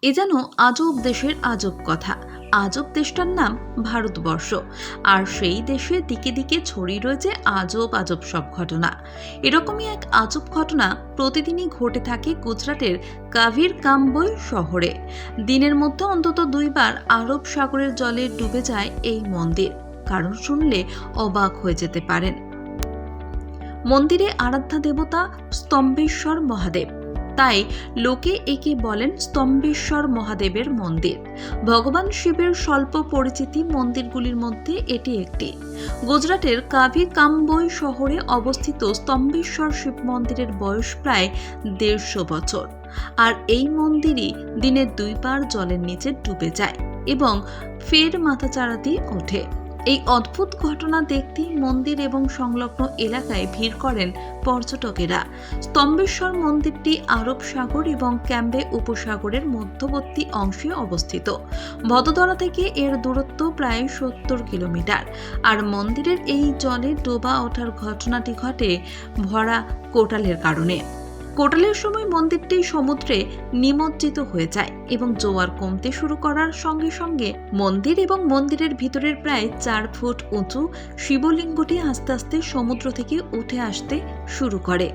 এ যেন আজব দেশের আজব কথা। আজব দেশটার নাম ভারতবর্ষ। আর সেই দেশে দিকে দিকে ছড়িয়ে রয়েছে আজব আজব সব ঘটনা। এরকমই এক আজব ঘটনা প্রতিদিনই ঘটে থাকে গুজরাটের কাভির কাম্বই শহরে। দিনের মধ্যে অন্তত দুইবার আরব সাগরের জলে ডুবে যায় এই মন্দির। কারণ শুনলে অবাক হয়ে যেতে পারেন। মন্দিরে আরাধ্যা দেবতা স্তম্ভেশ্বর মহাদেব, তাই লোকে একে বলেন স্তম্ভেশ্বর মহাদেবের মন্দির। ভগবান শিবের স্বল্প পরিচিতি মন্দিরগুলির মধ্যে এটি একটি। গুজরাটের কাভি কাম্বই শহরে অবস্থিত স্তম্ভেশ্বর শিব মন্দিরের বয়স প্রায় 150 বছর। আর এই মন্দিরই দিনে দুইবার জলের নিচে ডুবে যায় এবং ফের মাথাচাড়া দিয়ে ওঠে। এই অদ্ভুত ঘটনা দেখতে মন্দির এবং সংলগ্ন এলাকায় ভিড় করেন পর্যটকেরা। স্তম্ভেশ্বর মন্দিরটি আরব সাগর এবং ক্যাম্বে উপসাগরের মধ্যবর্তী অংশে অবস্থিত। ভদোদরা থেকে এর দূরত্ব প্রায় 70 কিলোমিটার। আর মন্দিরের এই জলে ডোবা ওঠার ঘটনাটি ঘটে ভরা কোটালের কারণে। কোটালের সময় মন্দিরটি সমুদ্রে নিমজ্জিত হয়ে যায় এবং জোয়ার কমতে শুরু করার সঙ্গে সঙ্গে মন্দির এবং মন্দিরের ভিতরের প্রায় 4 ফুট উঁচু শিবলিঙ্গটি আস্তে আস্তে সমুদ্র থেকে উঠে আসতে শুরু করে।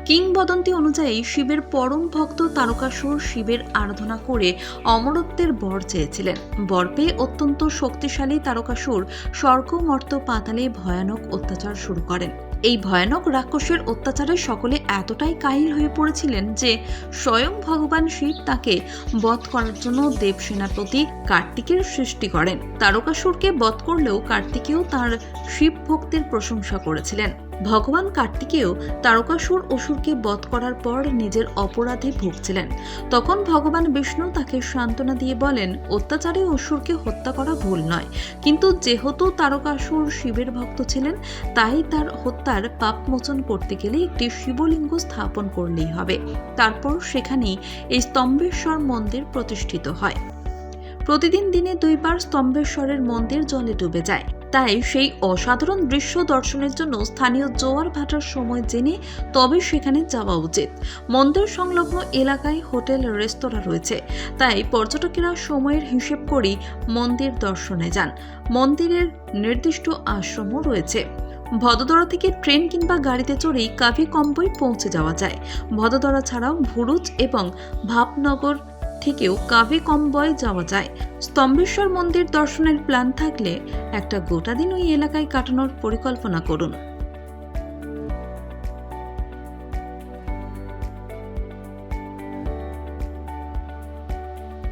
কিংবদন্তি অনুযায়ী শিবের পরম ভক্ত তারকাসুর শিবের আরাধনা করে অমরত্বের বর চেয়েছিলেন। বর পেয়ে অত্যন্ত শক্তিশালী তারকাসুর স্বর্গ মর্ত পাতালে ভয়ানক অত্যাচার শুরু করেন। এই ভয়ানক রাক্ষসের অত্যাচারে সকলে এতটাই কাহিল হয়ে পড়েছিলেন যে স্বয়ং ভগবান শিব তাকে বধ করার জন্য দেব সেনাপতি কার্তিকের সৃষ্টি করেন। তারকাসুরকে বধ করলেও কার্তিকেয় তার শিব ভক্তির প্রশংসা করেছিলেন। ভগবান কার্তিকেয় তারকাসুর অসুরকে বধ করার পর নিজের অপরাধে ভুগছিলেন। তখন ভগবান বিষ্ণু তাকে সান্ত্বনা দিয়ে বলেন, অত্যাচারে অসুরকে হত্যা করা ভুল নয়, কিন্তু যেহেতু তারকাসুর শিবের ভক্ত ছিলেন তাই তার হত্যার পাপ মোচন করতে গেলে একটি শিবলিঙ্গ স্থাপন করলেই হবে। তারপর সেখানেই এই স্তম্ভেশ্বর মন্দির প্রতিষ্ঠিত হয়। প্রতিদিন দিনে দুইবার স্তম্ভেশ্বরের মন্দির জলে ডুবে যায়। তাই সেই অসাধারণ দৃশ্য দর্শনের জন্য স্থানীয় জোয়ার ভাটার সময় জেনে তবে সেখানে যাওয়া উচিত। মন্দির সংলগ্ন এলাকায় হোটেল রেস্তোরাঁ রয়েছে, তাই পর্যটকেরা সময়ের হিসেব করেই মন্দির দর্শনে যান। মন্দিরের নির্দিষ্ট আশ্রমও রয়েছে। ভদোদরা থেকে ট্রেন কিংবা গাড়িতে চড়েই কাভি কাম্বই পৌঁছে যাওয়া যায়। ভদোদরা ছাড়াও ভুরুচ এবং ভাবনগর থেকেও কাভি কাম্বই যাওয়া যায়। স্তম্ভেশ্বর মন্দির দর্শনের প্ল্যান থাকলে একটা গোটা দিন ওই এলাকায় কাটানোর পরিকল্পনা করুন।